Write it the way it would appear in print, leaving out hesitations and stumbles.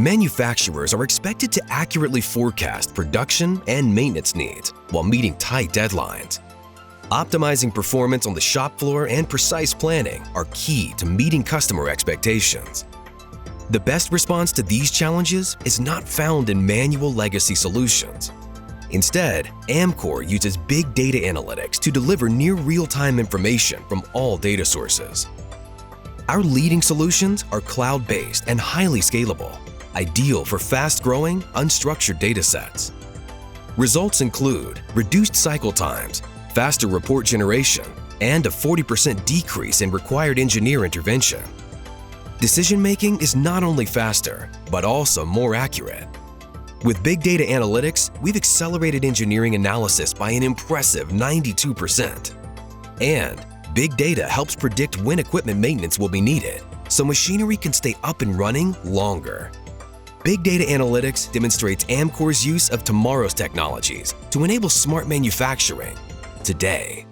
Manufacturers are expected to accurately forecast production and maintenance needs while meeting tight deadlines. Optimizing performance on the shop floor and precise planning are key to meeting customer expectations. The best response to these challenges is not found in manual legacy solutions. Instead, Amkor uses big data analytics to deliver near real-time information from all data sources. Our leading solutions are cloud-based and highly scalable, ideal for fast-growing, unstructured data sets. Results include reduced cycle times, faster report generation, and a 40% decrease in required engineer intervention. Decision-making is not only faster, but also more accurate. With big data analytics, we've accelerated engineering analysis by an impressive 92%. And big data helps predict when equipment maintenance will be needed, so machinery can stay up and running longer. Big data analytics demonstrates Amkor's use of tomorrow's technologies to enable smart manufacturing today.